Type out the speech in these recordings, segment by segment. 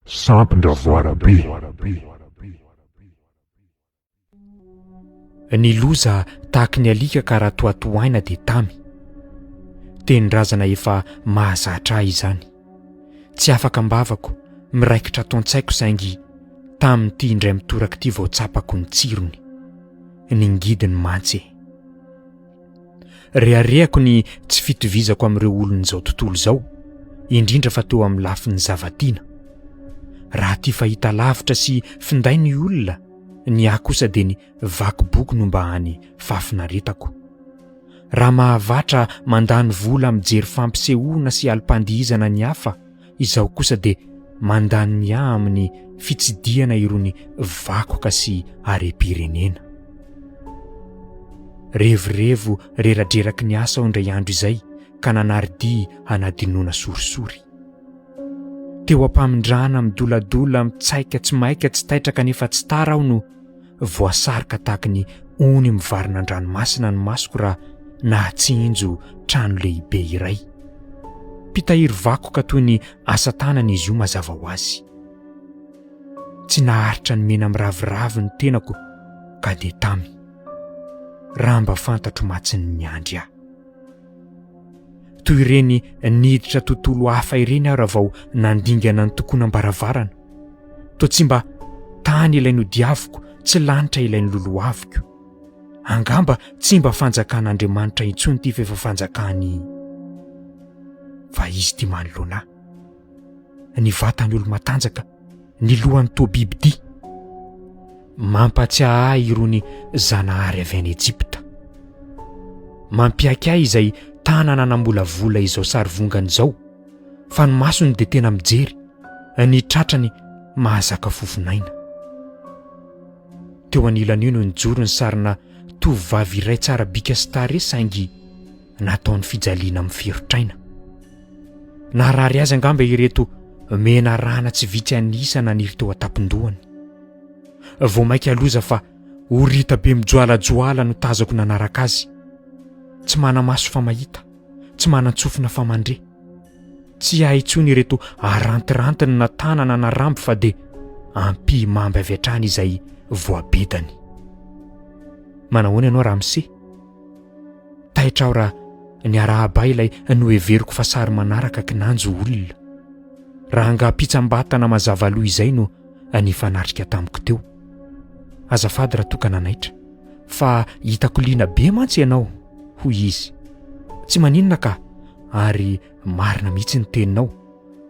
Sampin-dravoarabe. Ny loza tahaka ny alika ka raha toatoaina dia tamy. Tenin-drazana efa mahazatra ahy izany. Tsy afaka mbavako, miraikitra ataon-tsaiko saingy tamin'ity indray mitoraka ity vao tsapako ny tsirony. Ny ngidiny mantsy. Reharehako ny tsy fitovizako amin'ireo olon'izao tontolo izao, indrindra fa teo amin'ny lafin'ny zavatiana. Raha tia fahita lavitra sy finday ny olona, ny ahy kosa dia ny vakiboky no mba hany fafinaretako. Raha mahavatra mandany vola mijery fampisehoana sy alim-pandihizana ny hafa, izaho kosa dia mandany ny ahy amin'ny fitsidihana irony vakoka sy harem-pirenena. Revirevo reradreraky ny asa ao indray andro izay ka nanaridia hanadinoana sorisory. Teo ampamindrana midoladola mitsaika tsy maika tsy taitraka nefa tsy tara aho no voasarika tahaka ny ony mivarina an-dranomasina ny masoko raha nahatsinjo trano lehibe iray. Mpitahiry vakoka toy ny asa tanana izy io mazava ho azy. Tsy naharitra ny mena miraviravy ny tenako ka dia tamy. Raha mba fantatro matsiny ny andry aho. Toy ireny niditra tontolo hafa ireny aho raha vao nandingana ny tokonam-baravarana. Toa tsy mba tany ilay no diaviko, tsy lanitra ilay ny lolohaviko. Angamba tsy mba fanjakan'Andriamanitra intsony ty fa efa fanjakany. Fa izy ty manoloana. Ny vatany olo matanjaka, ny lohany toa bibidia. Mampatsiahy ahy irony zanahary avy any Ejipta. Mampiaiky ahy izay tanana nambolavola izao sarivongana izao, fa ny masony dia tena mijery, ny tratrany mahazaka fofinaina. Teo anilany io no nijoro ny sarina tovovavy iray tsara bika sy tarehy saingy nataony fijaliana amin'ny ferotraina. Naharary azy angamba ireto mena rana tsy vitsy anisana niry teo an-tampon-dohany. Vao maika loza fa horita be mijoalajoala no tazako nanaraka azy. Tsy mana-maso fa mahita, tsy manan-tsofina fa mandre. Tsy ahy intsony ireto arantirantiny na tanana na ramby fa dia ampy-mamby avy hatrany izay voabedany. Manahoana ianao Ramose? Taitra aho raha ny arahaba ilay noheveriko fa sary manaraka kinanjo olona. Raha angam-pitsambatana mazava loha izay no nifanatrika tamiko teo. Azafady raha tokana naitra, fa hitako liana be mantsy ianao, hoy izy. Tsy maninona ka, ary marina mihitsy ny teninao,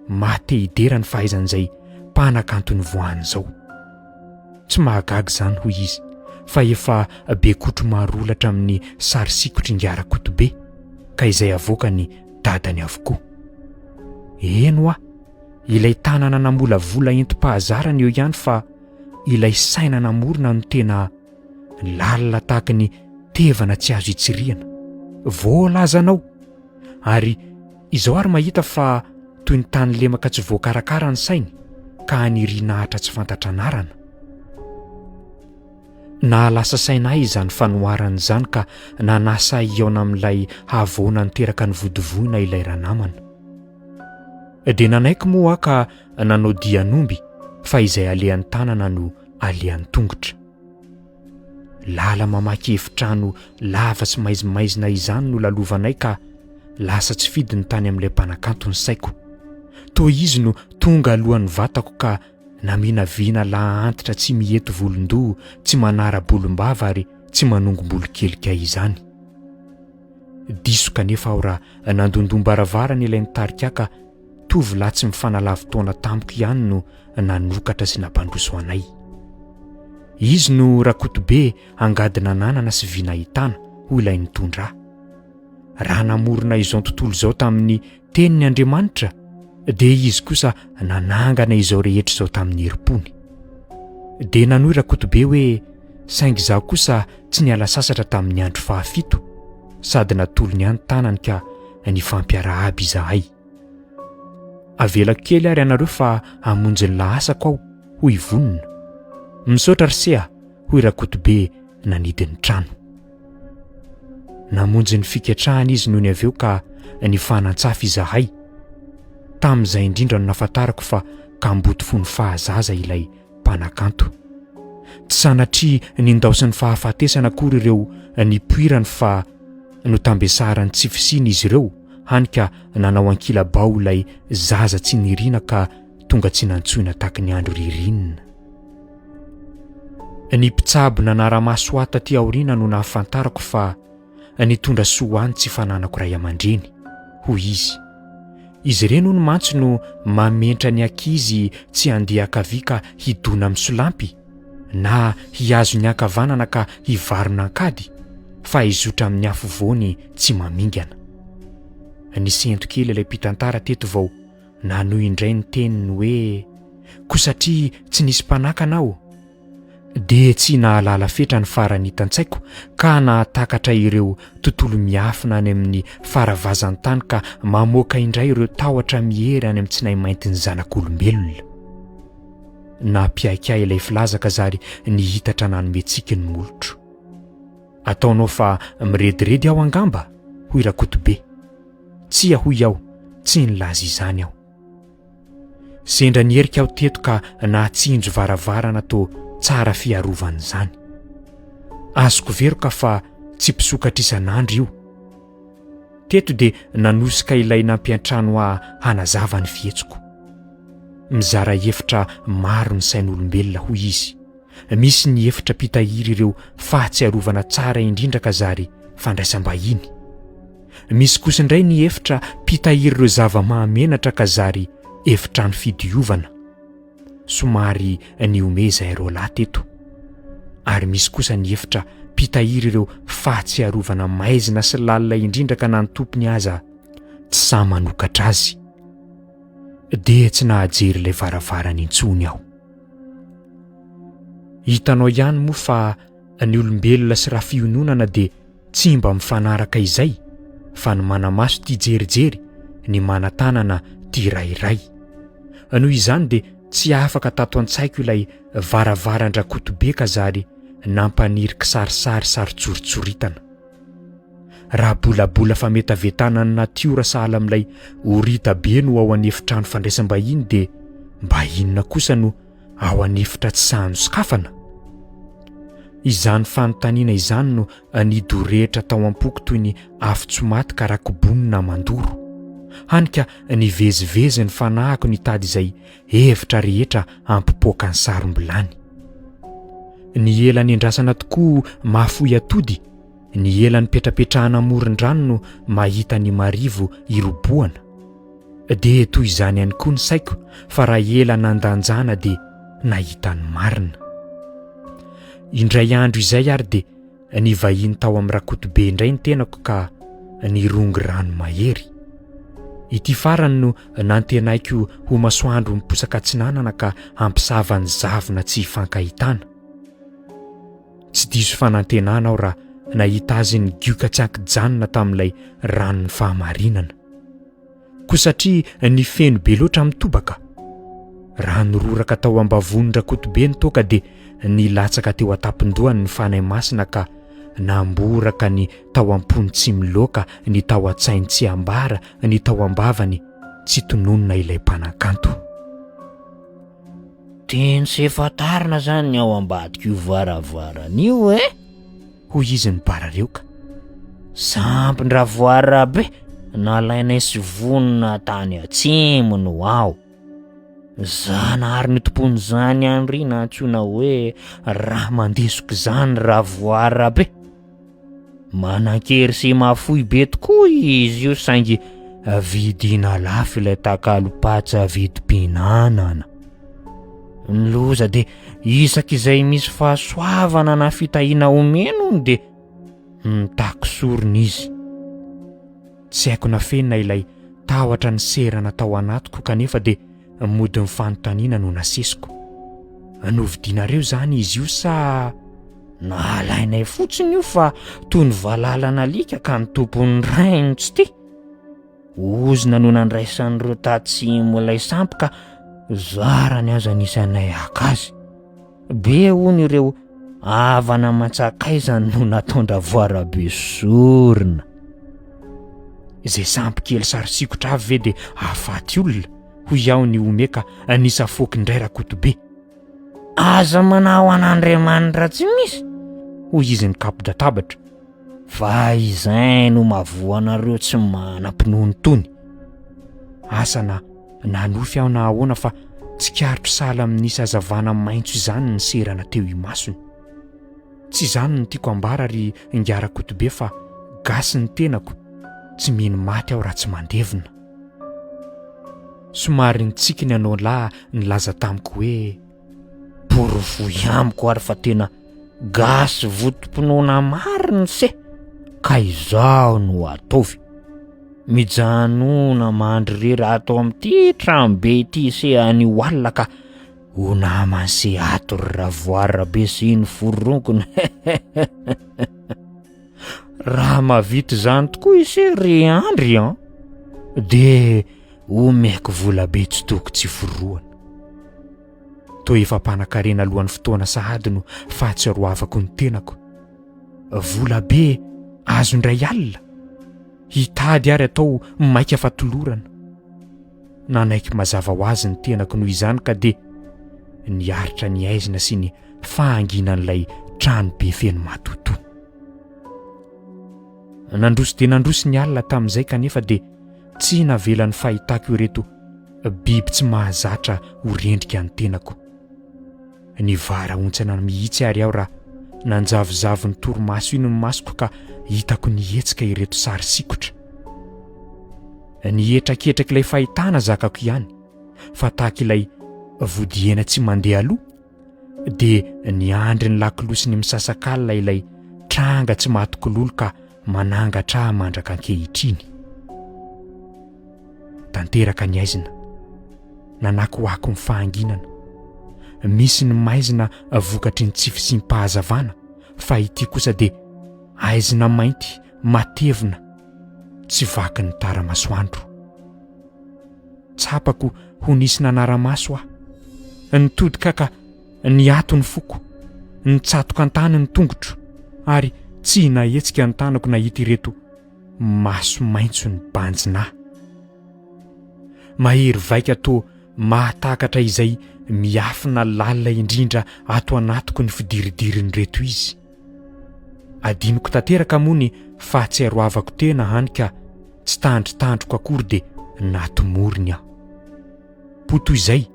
mahate-hidera ny fahaizan'izay mpanakanto ny voany izao. Tsy mahagaga izany, hoy izy, fa efa be kotro marolatra amin'ny sary sikotry ngara-kotobe, ka izay avoaka ny dadany avokoa. Eno aho, ilay tanana nambolavola entim-pahazarana eo ihany fa ilay saina namorona no tena lalina tahaka ny tevana tsy azo itsirihana. Voalazanao, ary izao ary mahita fa toy ny tany lemaka tsy voakarakara ny sainy ka anirinahatra tsy fantatra anarana. Nahalasa saina ahy izany fanoharana izany ka nanasa iaona amin'ilay havoana niteraka ny vodivoina ilay ranamana. Dia nanaiko moa ka nanao dianomby fa izay alehan'ny tanana no alehan'ny tongotra. Lala mamaky efitrano lava sy maizimaizina izany no lalovanay ka lasa tsy fidy ny tany amin'ilay mpanakanto ny saiko. Toa izy no tonga alohan'ny vatako ka naminavina laha-antitra tsy mihety volondoha, tsy manara-bolombava ary tsy manongombolo kelika izany. Diso kanefa aho raha nandondom-baravarana ilay nitarika ka tovolahy tsy mifanalavy-taona tamiko ihany no nanokatra sy nampandroso anay. Izy no rakotobe angadina nanana sy vinahitana, hoy ilay nitondra. Raha namorona izao tontolo izao tamin'ny teniny Andriamanitra, dia izy kosa nanangana izao rehetra izao tamin'ny herim-pony. Dia nanohy rakotobe hoe saingy izaho kosa tsy niala sasatra tamin'ny andro fahafito, sady natolony ihany tanany ka nifampiara aby izahay. Avela kely ary ianareo fa hamonjy ny lahasako aho, hoy vonona. Misaotra Risea, hoy rakotobe nanidiny trano. Namonjy ny fiketrahana izy noho ny aveo ka nifanan-tsafy izahay. Tamin'izay indrindra no nafantarako fa ka mboto fony fahazaza ilay mpanakanto. Tsy sanatria nindaosiny fahafatesana akory ireo nipoirany fa notambesarany tsy fisiny izy ireo, hany ka nanao ankilabao ilay zaza tsy nirina ka tonga tsy nantsoina taky ny andro ririnina. Ny mpitsabo nanara-masoata ty aoriana no nahafantarako fa nitondra soany tsy fananako ray aman-dreny hoy izy. Izy ireny no mantsy no mamentra ny ankizy tsy handeha akavia ka hidona amin'ny solampy na hiazo ny ankavanana ka hivarona ankady fa hizotra amin'ny afovoany tsy mamingana. Nisy ento kely ilay mpitantara teto vao nanohy indray ny teniny hoe ko satria tsy nisy mpanakana aho dia tsy nahalala fetra ny farany hitan-tsaiko ka nahatakatra ireo tontolo miafina any amin'ny faravazan-tany ka mamoaka indray ireo tahotra mihery any amin'ny tsy nahy mainty ny zanak'olombelona. Nampiaikai ilay filazaka zary nihitatra nanomentsiky ny molotro. Ataonao fa mirediredy aho angamba hoy Rakotobe. Tsy ahoy aho, tsy nilaza izany aho. Sendra nierika aho teto ka nahatsinjo varavarana to tsara fiarovana izany. Azoko veroka fa tsy mpisokatra isan'andro io. Teto dia nanosika ilay nampiantrano hanazava ny fihetsiko. Mizara efitra maro ny sain'olombelona hoy izy. Misy ny efitra mpitahiry ireo fahatsiarovana tsara indrindra ka zary fandraisam-bahiny. Misy kosa indray ny efitra mpitahiry ireo zava-mahamenatra ka zary efitrano fidiovana. Somary niomeza ireo lahy teto. Ary misy kosa ny efitra mpitahiry ireo fahatsiarovana maizina sy lalina indrindra ka na ny tompony aza tsy sa manokatra azy. Dia tsy nahajery ilay varavarany intsony aho. Hitanao ihany moa fa ny olombelona sy raha fiononana dia tsy mba mifanaraka izay fa ny manamaso tia jerijery, ny manatanana tia rairay. Noho izany dia tsy afaka tato an-tsaiko ilay varavaran-Rakotobe ka zary nampaniry kisarisary saritsoritsoritana. Raha bolabola fametavetana ny natiora sahala amin'ilay horita be no ao anefitrano fandraisam-bahiny dia mba inona kosa no ao anefitra tsy sahano sokafana. Izany fanontaniana izany no nidorehitra tao am-poko toy ny afo-tsomaty ka rakobonina mandoro. Hany ka nivezivezy ny fanahiko nitady izay hevitra rehetra ampipoaka ny sarom-bilany. Ny ela niandrasana tokoa mahafoy atody, ny ela nipetrapetrahana amoron-drano no mahita ny marivo iroboana. Dia toy izany ihany koa ny saiko fa raha ela nandanjana dia nahita ny marina. Indray andro izay ary dia nivahiny tao amin'ny Rakotobe indray ny tenako ka nirongy rano mahery. Ity farany no nantenaiko ho masoandro miposaka atsinanana ka ampisava ny zavona tsy hifankahitana. Tsy diso fanantenana aho raha nahita azy ny gioka tsy ankijanona tamin'ilay ranony fahamarinana. Ko satria ny feno be loatra mitobaka. Raha niroraka tao ambavon'ny Rakotobe ny toka dia nilatsaka teo an-tampon-dohany ny fanahy masina ka namboraka ny tao am-pony tsy miloaka, ny tao an-tsainy tsy ambara, ny tao am-bavany tsy tononona ilay mpanakanto. Teny sy efatarina zany ny ao ambadika io varavaran'io hoy izy ny barareoka. Sampin-dravoara be nalainay sy vonona tany atsimo no ao. Zanahary ny tompony zany andry na antsoina hoe raha mandesoko zany ravoara be. Manan-kery sy mahafoy be tokoa izy io saingy vidina lafo ilay takalo-patsa vidim-pihinanana. Ny loza dia isak'izay misy fahasoavana na fitahiana omeno dia mitakisorona izy. Tsy haiko na fenina ilay tahotra ny serana tao anatiko kanefa dia mody ny fanontaniana no nasesiko. Novidinareo zany izy io sa nahalainay fotsiny io fa toy ny valalana alika ka ny tompony rainy tsy ty. Ozina no nandraisan'ireo tatsimo ilay sampy ka zarany aza nisanay akazy. Be hono ireo havana matsakaizany no nataon-dravoara be sorona. Izay sampy kely sarisikotra avy ve dia ahafaty olona hoy aho ny omeka nisafoky indray Rakotobe. Aza manao an'Andriamanitra tsy misy, hoy izy ny kapo-databatra. fa izay no mavoa anareo tsy manam-pinoany tony. Asana nanofy aho na ahoana fa tsy karitro sala amin'nisy hazavana maintso izany ny serana teo imasony. Tsy izany no tiako ambara ry Inga Rakotobe fa gasy ny tenako, tsy mino maty aho raha tsy mandevina. Somary nitsikiny anao lahy nilaza tamiko hoe porofoy amiko ary fa tena gasy votom-pinoana mariny se, ka izao no ataovy. Mijanona mandry rery atao amin'ity tranobe ity se any Oalina ka ho namany se ato ry Ravoara be sy ny foronkony. Raha mavity zany tokoa isery andry an, de omeko vola be tsy toko tsy foroana. Toa efa mpanan-karena alohan'ny fotoana sahady no fahatsiarovako ny tenako. Vola be azo indray alina, hitady ary atao maika fatolorana. Nanaiky mazava ho azy ny tenako noho izany ka de niaritra ny aizina sy ny fahanginan'ilay trano be feno matoto. Nandroso de nandroso ny alina tamin'izay kanefa de tsy navelan'ny fahitako ireto biby tsy mahazatra ho rendrika ny tenako. Ny vara ontsana mihitsy ary aho raha nanjavozavo ny torimaso ino ny masoko ka hitako nihetsika ireto sary sikotra. Nihetraketrak'ilay fahitana zakako ihany, fa tahaka ilay vodiena tsy mandeha aloha, de niandry ny lakilosy ny misasakalina ilay tranga tsy matokololo ka manangatra mandraka ankehitriny. Tanteraka ny aizina, nanako ako ny fahanginana. Misy ny maizina vokatry ny tsify sy ny mpahazavana, fa ity kosa de aizina mainty matevina, tsy vaky ny tara-masoandro. Tsapako ho nisy nanara-maso aho, nitodika ka niato ny foko, nitsatoka an-tany ny tongotro, ary tsy nahetsika ny tanako nahita ireto maso maintso ny banjinahy. Mahery vaika to mahatakatra izay miafina lalina indrindra ato anatiko ny fidiridiriny reto izy. Adinoko tanteraka moa ny fahatsiarovako tena hany ka tsy tandritandroko akory de natomoriny aho. Poto izay,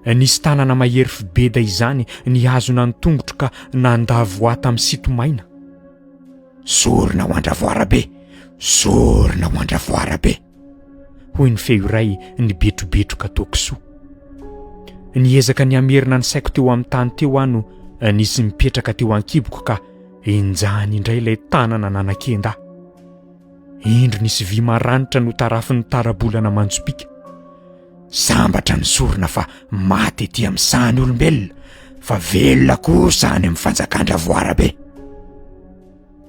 nisy tanana mahery fibeda izany nihazona ny tongotro ka nandavo ato amin'ny sitomaina. Sorona ho Andravoara be, sorona ho Andravoara be, hoy ny feo iray nibetrobetroka tokisoa. Niezaka ny amerina ny saiko teo amin'ny tany teo ano nisy mipetraka teo ankiboko ka enjany indray ilay tanana nanan-kenda. Indro nisy vy maranitra no tarafin'ny tarabolana manjopika. Sambatra ny sorona fa maty ety amin'ny sahany olombelona, fa velona kosa any amin'ny fanjakan-Dravoara be.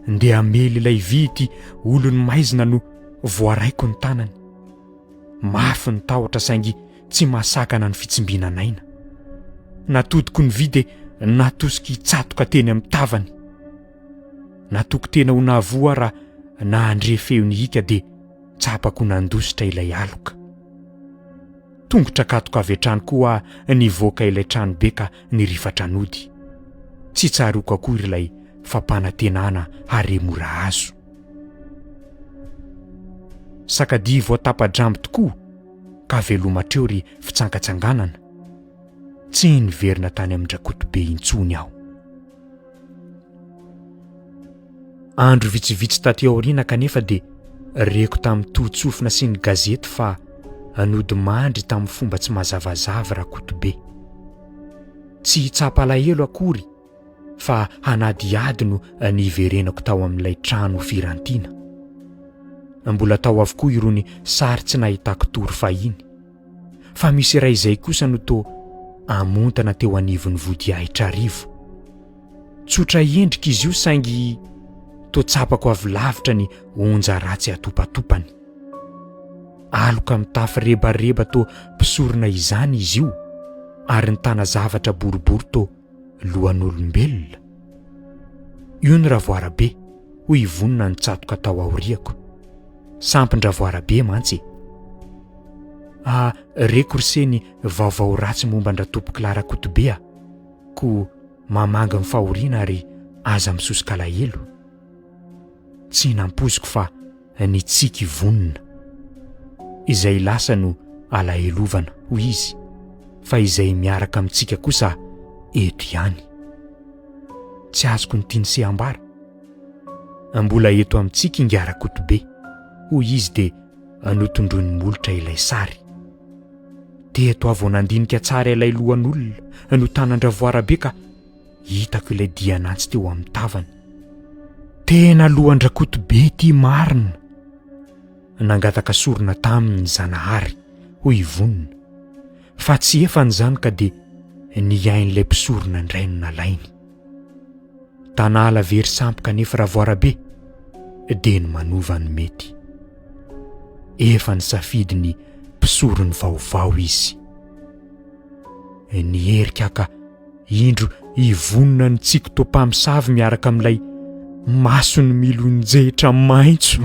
Nde amely ilay vy ity olony maizina no voaraiko ny tanany. Mafy ny tahotra saingy tsy masakana ny fitsimbinanaina. Natodiko ny vy de natosika hitsatoka teny amin'ny tavany. Natoko tena ho navoa raha nahandre feo ny hika de tsapako nandositra ilay aloka. Tongotra katoka avy hatrany koa nivoaka ilay trano be ka nirifatra nody. Tsy tsaroko akory ilay fampanantenana haremora azo. Sakady voatapa-drambo tokoa ka velomatreo ry fitsangatsanganana. Tsy niverina tany amin'ny Rakotobe intsony aho. Andro vitsivitsy taty aoriana kanefa de reko tamin'ny tohitsofina sy ny gazety fa anody mandry tamin'ny fomba tsy mazavazava Rakotobe. Tsy hitsapa alahelo akory fa hanadiady no niverenako tao amin'ilay trano firantiana. Mbola tao avokoa irony sary tsy nahitako tory fahiny, fa misy iray izay kosa no to amontana teo anivon'ny vody ahitra arivo. Tsotra endrika izy io saingy to tsapako avy lavitra ny onja ratsy atopatopany. Aloka mitafy rebareba to mpisorona izany izy io, ary ny tana zavatra boribory to lohan'olombelona. Io ny Ravoara be, hoy vonona ny tsatoka tao aoriako. Sampin-Ravoara be mantsy. rekorseny vaovao ratsy momba andra-tompo Klara Kotobea ko mamanga amin'ny fahoriana ary aza misosikalaelo. Tsy nampoziko fa ny tsiky vonona izay lasa no alahelovana hoy izy, fa izay miaraka amintsika kosa eto ihany. Tsy azoko ny tiany ambara. Mbola eto amintsika Ingara Kotobe hoy izy dia notondroiny molotra ilay sary. Teto avao nandinika tsara ilay lohan'olona no tanandravoara be ka hitako ilay dianantsy teo amin'ny tavany. Tena lohan-drakotobe ty marina. Nangataka sorona taminy Zanahary hoy vonona, fa tsy efan'izany ka dia niain'ilay mpisorona indray no nalainy. Tanala very sampoka nefa ravoara be dia ny manova ny mety. Efa ny safidy ny mpisorony vaovao izy. Nierika ka indro ivonona ny tsiko topamosavy miaraka amin'ilay masony milonjetra maitso.